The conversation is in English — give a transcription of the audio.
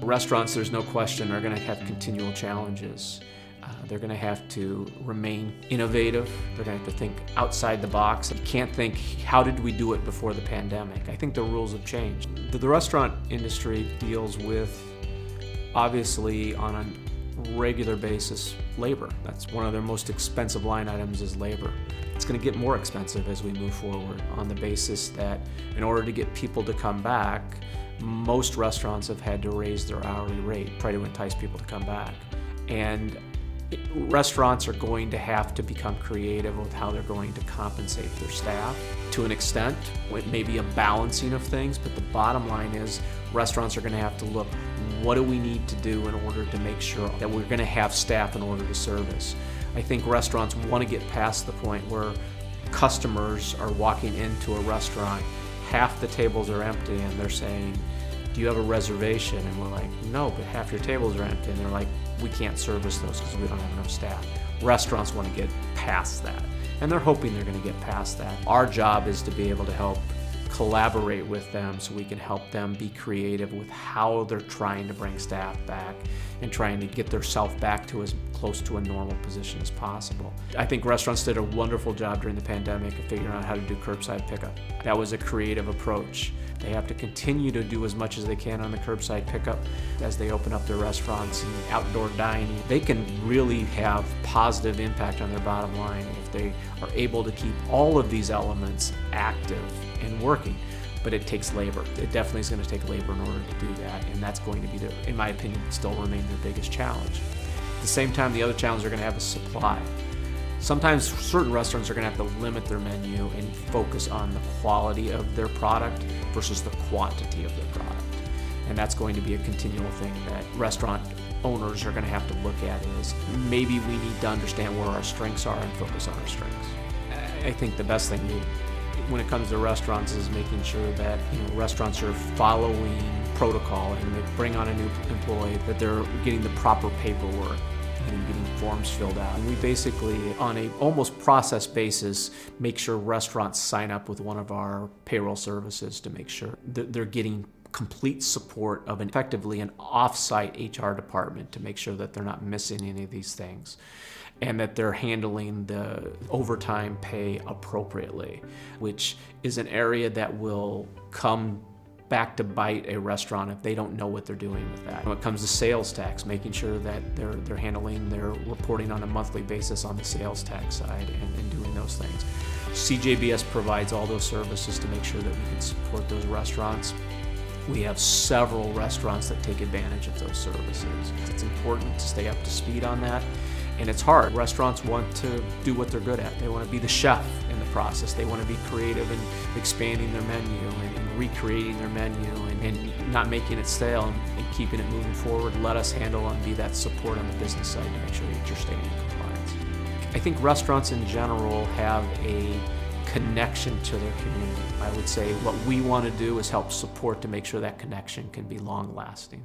Restaurants, there's no question, are going to have continual challenges. They're going to have to remain innovative. They're going to have to think outside the box. You can't think, how did we do it before the pandemic? I think the rules have changed. The restaurant industry deals with, obviously, on a regular basis, labor. That's one of their most expensive line items is labor. It's going to get more expensive as we move forward on the basis that in order to get people to come back, most restaurants have had to raise their hourly rate, try to entice people to come back. And restaurants are going to have to become creative with how they're going to compensate their staff. To an extent, it may be a balancing of things, but the bottom line is restaurants are going to have to look, what do we need to do in order to make sure that we're going to have staff in order to service? I think restaurants want to get past the point where customers are walking into a restaurant, half the tables are empty, and they're saying, do you have a reservation? And we're like, no, but half your tables are empty. And they're like, we can't service those because we don't have enough staff. Restaurants want to get past that, and they're hoping they're going to get past that. Our job is to be able to help collaborate with them so we can help them be creative with how they're trying to bring staff back and trying to get themselves back to as close to a normal position as possible. I think restaurants did a wonderful job during the pandemic of figuring out how to do curbside pickup. That was a creative approach. They have to continue to do as much as they can on the curbside pickup as they open up their restaurants and outdoor dining. They can really have positive impact on their bottom line if they are able to keep all of these elements active and working. But it takes labor. It definitely is going to take labor in order to do that, and that's going to be, in my opinion, still remain their biggest challenge. At the same time, the other challenge they're going to have is supply. Sometimes certain restaurants are going to have to limit their menu and focus on the quality of their product versus the quantity of their product. And that's going to be a continual thing that restaurant owners are going to have to look at is maybe we need to understand where our strengths are and focus on our strengths. I think the best thing when it comes to restaurants is making sure that restaurants are following protocol, and they bring on a new employee, that they're getting the proper paperwork and getting forms filled out. And we basically, on a almost process basis, make sure restaurants sign up with one of our payroll services to make sure that they're getting complete support of effectively an off-site HR department to make sure that they're not missing any of these things, and that they're handling the overtime pay appropriately, which is an area that will come back to bite a restaurant if they don't know what they're doing with that. When it comes to sales tax, making sure that they're handling their reporting on a monthly basis on the sales tax side and doing those things. CJBS provides all those services to make sure that we can support those restaurants. We have several restaurants that take advantage of those services. It's important to stay up to speed on that. And it's hard. Restaurants want to do what they're good at. They want to be the chef in the process. They want to be creative in expanding their menu and recreating their menu and not making it stale and keeping it moving forward. Let us handle and be that support on the business side to make sure that you're staying in compliance. I think restaurants in general have a connection to their community. I would say what we want to do is help support to make sure that connection can be long-lasting.